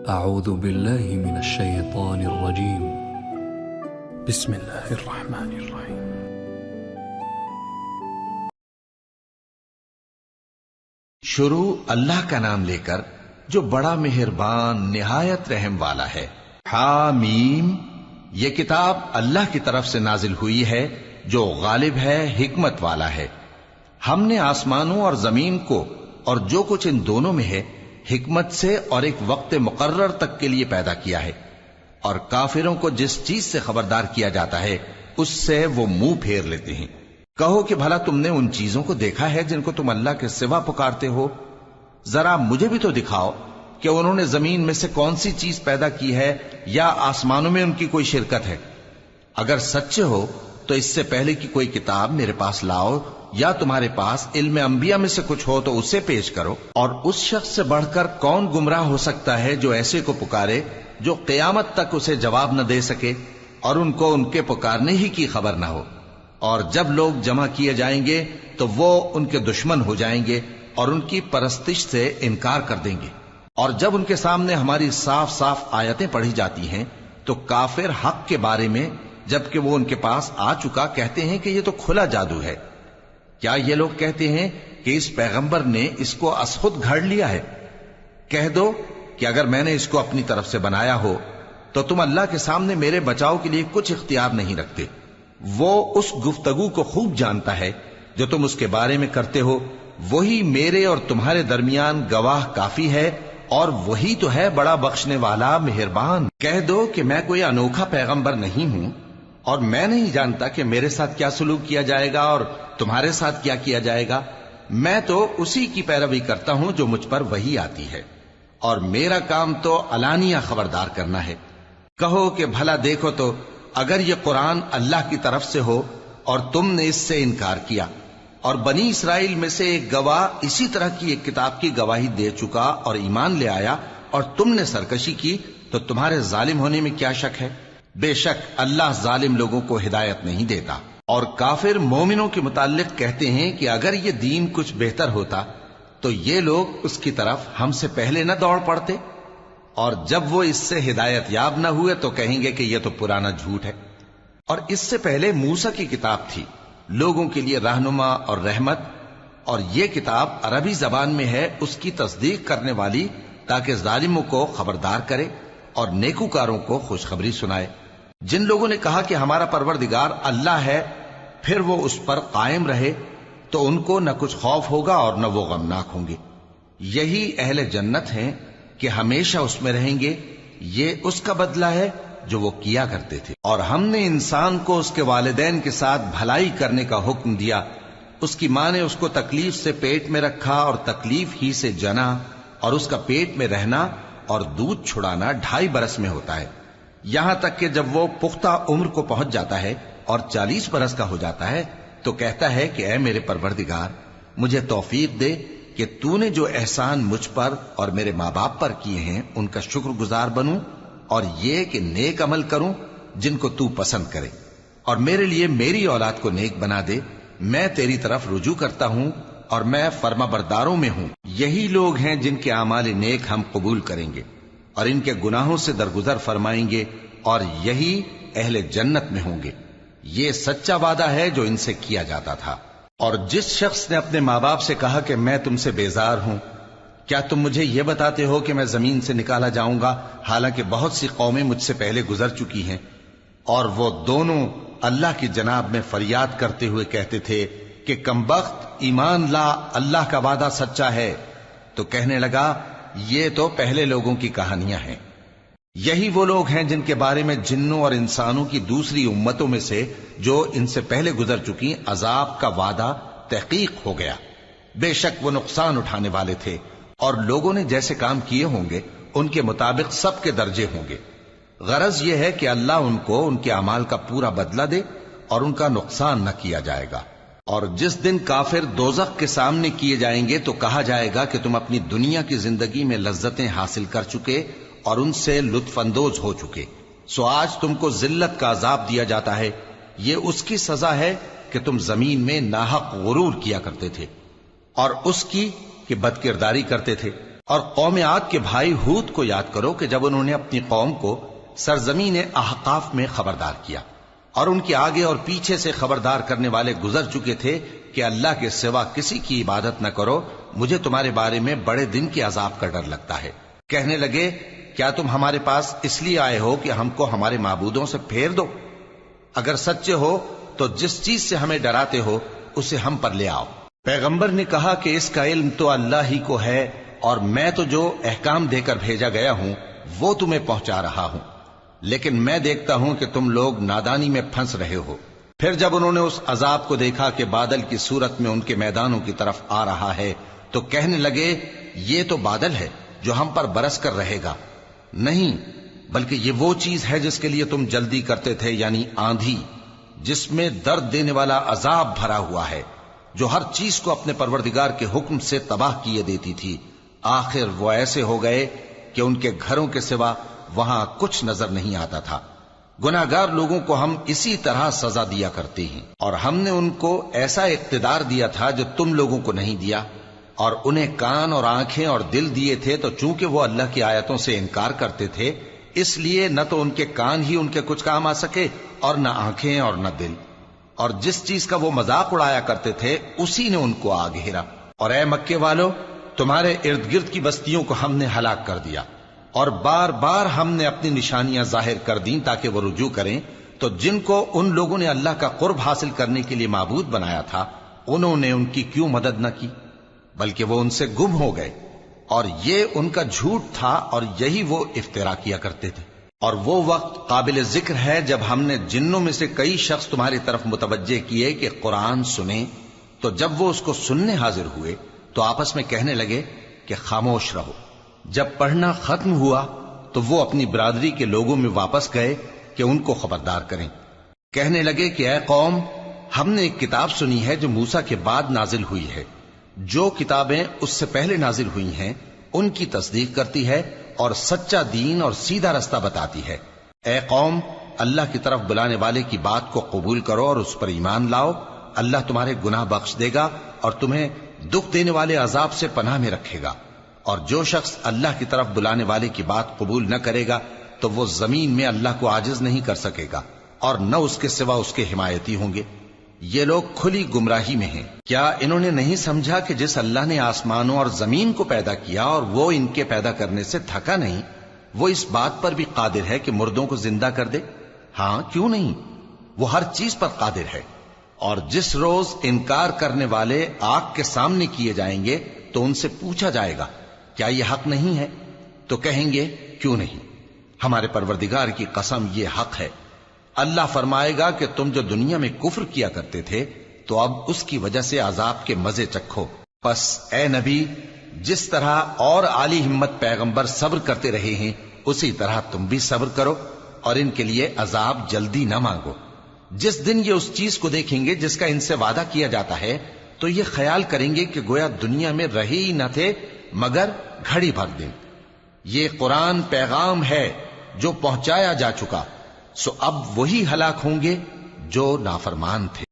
أعوذ بالله من الشيطان الرجيم. بسم الله الرحمن الرحيم. شروع اللہ کا نام لے کر جو بڑا مہربان نہایت رحم والا ہے. حامیم. یہ کتاب اللہ کی طرف سے نازل ہوئی ہے جو غالب ہے، حکمت والا ہے. ہم نے آسمانوں اور زمین کو اور جو کچھ ان دونوں میں ہے حکمت سے اور ایک وقت مقرر تک کے لیے پیدا کیا ہے، اور کافروں کو جس چیز سے خبردار کیا جاتا ہے اس سے وہ منہ پھیر لیتے ہیں. کہو کہ بھلا تم نے ان چیزوں کو دیکھا ہے جن کو تم اللہ کے سوا پکارتے ہو؟ ذرا مجھے بھی تو دکھاؤ کہ انہوں نے زمین میں سے کون سی چیز پیدا کی ہے یا آسمانوں میں ان کی کوئی شرکت ہے. اگر سچے ہو تو اس سے پہلے کی کوئی کتاب میرے پاس لاؤ، یا تمہارے پاس علم انبیاء میں سے کچھ ہو تو اسے پیش کرو. اور اس شخص سے بڑھ کر کون گمراہ ہو سکتا ہے جو ایسے کو پکارے جو قیامت تک اسے جواب نہ دے سکے اور ان کو ان کے پکارنے ہی کی خبر نہ ہو. اور جب لوگ جمع کیے جائیں گے تو وہ ان کے دشمن ہو جائیں گے اور ان کی پرستش سے انکار کر دیں گے. اور جب ان کے سامنے ہماری صاف صاف آیتیں پڑھی جاتی ہیں تو کافر حق کے بارے میں جبکہ وہ ان کے پاس آ چکا کہتے ہیں کہ یہ تو کھلا جادو ہے. کیا یہ لوگ کہتے ہیں کہ اس پیغمبر نے اس کو از خود گھڑ لیا ہے؟ کہہ دو کہ اگر میں نے اس کو اپنی طرف سے بنایا ہو تو تم اللہ کے سامنے میرے بچاؤ کے لیے کچھ اختیار نہیں رکھتے. وہ اس گفتگو کو خوب جانتا ہے جو تم اس کے بارے میں کرتے ہو. وہی میرے اور تمہارے درمیان گواہ کافی ہے، اور وہی تو ہے بڑا بخشنے والا مہربان. کہہ دو کہ میں کوئی انوکھا پیغمبر نہیں ہوں، اور میں نہیں جانتا کہ میرے ساتھ کیا سلوک کیا جائے گا اور تمہارے ساتھ کیا کیا جائے گا. میں تو اسی کی پیروی کرتا ہوں جو مجھ پر وحی آتی ہے، اور میرا کام تو علانیہ خبردار کرنا ہے. کہو کہ بھلا دیکھو تو اگر یہ قرآن اللہ کی طرف سے ہو اور تم نے اس سے انکار کیا، اور بنی اسرائیل میں سے ایک گواہ اسی طرح کی ایک کتاب کی گواہی دے چکا اور ایمان لے آیا، اور تم نے سرکشی کی، تو تمہارے ظالم ہونے میں کیا شک ہے؟ بے شک اللہ ظالم لوگوں کو ہدایت نہیں دیتا. اور کافر مومنوں کے متعلق کہتے ہیں کہ اگر یہ دین کچھ بہتر ہوتا تو یہ لوگ اس کی طرف ہم سے پہلے نہ دوڑ پڑتے، اور جب وہ اس سے ہدایت یاب نہ ہوئے تو کہیں گے کہ یہ تو پرانا جھوٹ ہے. اور اس سے پہلے موسیٰ کی کتاب تھی، لوگوں کے لیے رہنما اور رحمت، اور یہ کتاب عربی زبان میں ہے اس کی تصدیق کرنے والی، تاکہ ظالموں کو خبردار کرے اور نیکوکاروں کو خوشخبری سنائے. جن لوگوں نے کہا کہ ہمارا پروردگار اللہ ہے پھر وہ اس پر قائم رہے تو ان کو نہ کچھ خوف ہوگا اور نہ وہ غمناک ہوں گے. یہی اہل جنت ہیں کہ ہمیشہ اس میں رہیں گے، یہ اس کا بدلہ ہے جو وہ کیا کرتے تھے. اور ہم نے انسان کو اس کے والدین کے ساتھ بھلائی کرنے کا حکم دیا. اس کی ماں نے اس کو تکلیف سے پیٹ میں رکھا اور تکلیف ہی سے جنا، اور اس کا پیٹ میں رہنا اور دودھ چھڑانا 2.5 برس میں ہوتا ہے، یہاں تک کہ جب وہ پختہ عمر کو پہنچ جاتا ہے اور 40 برس کا ہو جاتا ہے تو کہتا ہے کہ اے میرے پروردگار، مجھے توفیق دے کہ تو نے جو احسان مجھ پر اور میرے ماں باپ پر کیے ہیں ان کا شکر گزار بنوں، اور یہ کہ نیک عمل کروں جن کو تو پسند کرے، اور میرے لیے میری اولاد کو نیک بنا دے. میں تیری طرف رجوع کرتا ہوں اور میں فرما برداروں میں ہوں. یہی لوگ ہیں جن کے اعمال نیک ہم قبول کریں گے اور ان کے گناہوں سے درگزر فرمائیں گے، اور یہی اہل جنت میں ہوں گے. یہ سچا وعدہ ہے جو ان سے کیا جاتا تھا. اور جس شخص نے اپنے ماں باپ سے کہا کہ میں تم سے بیزار ہوں، کیا تم مجھے یہ بتاتے ہو کہ میں زمین سے نکالا جاؤں گا، حالانکہ بہت سی قومیں مجھ سے پہلے گزر چکی ہیں؟ اور وہ دونوں اللہ کی جناب میں فریاد کرتے ہوئے کہتے تھے کہ کمبخت، ایمان لا، اللہ کا وعدہ سچا ہے. تو کہنے لگا یہ تو پہلے لوگوں کی کہانیاں ہیں. یہی وہ لوگ ہیں جن کے بارے میں جنوں اور انسانوں کی دوسری امتوں میں سے جو ان سے پہلے گزر چکی عذاب کا وعدہ تحقیق ہو گیا. بے شک وہ نقصان اٹھانے والے تھے، اور لوگوں نے جیسے کام کیے ہوں گے ان کے مطابق سب کے درجے ہوں گے. غرض یہ ہے کہ اللہ ان کو ان کے اعمال کا پورا بدلہ دے اور ان کا نقصان نہ کیا جائے گا. اور جس دن کافر دوزخ کے سامنے کیے جائیں گے تو کہا جائے گا کہ تم اپنی دنیا کی زندگی میں لذتیں حاصل کر چکے اور ان سے لطف اندوز ہو چکے، سو آج تم کو ذلت کا عذاب دیا جاتا ہے. یہ اس کی سزا ہے کہ تم زمین میں ناحق غرور کیا کرتے تھے، اور اس کی کہ بد کرداری کرتے تھے. اور قوم عاد کے بھائی ہود کو یاد کرو کہ جب انہوں نے اپنی قوم کو سرزمین احقاف میں خبردار کیا اور ان کے آگے اور پیچھے سے خبردار کرنے والے گزر چکے تھے کہ اللہ کے سوا کسی کی عبادت نہ کرو، مجھے تمہارے بارے میں بڑے دن کے عذاب کا ڈر لگتا ہے۔ کہنے لگے کیا تم ہمارے پاس اس لیے آئے ہو کہ ہم کو ہمارے معبودوں سے پھیر دو؟ اگر سچے ہو تو جس چیز سے ہمیں ڈراتے ہو اسے ہم پر لے آؤ۔ پیغمبر نے کہا کہ اس کا علم تو اللہ ہی کو ہے، اور میں تو جو احکام دے کر بھیجا گیا ہوں وہ تمہیں پہنچا رہا ہوں، لیکن میں دیکھتا ہوں کہ تم لوگ نادانی میں پھنس رہے ہو۔ پھر جب انہوں نے اس عذاب کو دیکھا کہ بادل کی صورت میں ان کے میدانوں کی طرف آ رہا ہے تو کہنے لگے یہ تو بادل ہے جو ہم پر برس کر رہے گا، نہیں بلکہ یہ وہ چیز ہے جس کے لیے تم جلدی کرتے تھے، یعنی آندھی جس میں درد دینے والا عذاب بھرا ہوا ہے، جو ہر چیز کو اپنے پروردگار کے حکم سے تباہ کیے دیتی تھی۔ آخر وہ ایسے ہو گئے کہ ان کے گھروں کے سوا وہاں کچھ نظر نہیں آتا تھا۔ گناہگار لوگوں کو ہم اسی طرح سزا دیا کرتے ہیں، اور ہم نے ان کو ایسا اقتدار دیا تھا جو تم لوگوں کو نہیں دیا، اور انہیں کان اور آنکھیں اور دل دیے تھے، تو چونکہ وہ اللہ کی آیتوں سے انکار کرتے تھے اس لیے نہ تو ان کے کان ہی ان کے کچھ کام آ سکے اور نہ آنکھیں اور نہ دل، اور جس چیز کا وہ مذاق اڑایا کرتے تھے اسی نے ان کو آ گھیرا۔ اور اے مکے والو، تمہارے ارد گرد کی بستیوں کو ہم نے ہلاک کر دیا، اور بار بار ہم نے اپنی نشانیاں ظاہر کر دیں تاکہ وہ رجوع کریں، تو جن کو ان لوگوں نے اللہ کا قرب حاصل کرنے کے لیے معبود بنایا تھا انہوں نے ان کی کیوں مدد نہ کی، بلکہ وہ ان سے گم ہو گئے، اور یہ ان کا جھوٹ تھا اور یہی وہ افترا کیا کرتے تھے۔ اور وہ وقت قابل ذکر ہے جب ہم نے جنوں میں سے کئی شخص تمہاری طرف متوجہ کیے کہ قرآن سنیں، تو جب وہ اس کو سننے حاضر ہوئے تو آپس میں کہنے لگے کہ خاموش رہو۔ جب پڑھنا ختم ہوا تو وہ اپنی برادری کے لوگوں میں واپس گئے کہ ان کو خبردار کریں۔ کہنے لگے کہ اے قوم، ہم نے ایک کتاب سنی ہے جو موسیٰ کے بعد نازل ہوئی ہے، جو کتابیں اس سے پہلے نازل ہوئی ہیں ان کی تصدیق کرتی ہے اور سچا دین اور سیدھا رستہ بتاتی ہے۔ اے قوم، اللہ کی طرف بلانے والے کی بات کو قبول کرو اور اس پر ایمان لاؤ، اللہ تمہارے گناہ بخش دے گا اور تمہیں دکھ دینے والے عذاب سے پناہ میں رکھے گا۔ اور جو شخص اللہ کی طرف بلانے والے کی بات قبول نہ کرے گا تو وہ زمین میں اللہ کو عاجز نہیں کر سکے گا، اور نہ اس کے سوا اس کے حمایتی ہوں گے۔ یہ لوگ کھلی گمراہی میں ہیں۔ کیا انہوں نے نہیں سمجھا کہ جس اللہ نے آسمانوں اور زمین کو پیدا کیا اور وہ ان کے پیدا کرنے سے تھکا نہیں، وہ اس بات پر بھی قادر ہے کہ مردوں کو زندہ کر دے؟ ہاں، کیوں نہیں، وہ ہر چیز پر قادر ہے۔ اور جس روز انکار کرنے والے آگ کے سامنے کیے جائیں گے تو ان سے پوچھا جائے گا کیا یہ حق نہیں ہے؟ تو کہیں گے کیوں نہیں، ہمارے پروردگار کی قسم یہ حق ہے۔ اللہ فرمائے گا کہ تم جو دنیا میں کفر کیا کرتے تھے تو اب اس کی وجہ سے عذاب کے مزے چکھو۔ پس اے نبی، جس طرح اور عالی ہمت پیغمبر صبر کرتے رہے ہیں اسی طرح تم بھی صبر کرو، اور ان کے لیے عذاب جلدی نہ مانگو۔ جس دن یہ اس چیز کو دیکھیں گے جس کا ان سے وعدہ کیا جاتا ہے تو یہ خیال کریں گے کہ گویا دنیا میں رہے ہی نہ تھے مگر گھڑی بھر دن۔ یہ قرآن پیغام ہے جو پہنچایا جا چکا، سو اب وہی ہلاک ہوں گے جو نافرمان تھے۔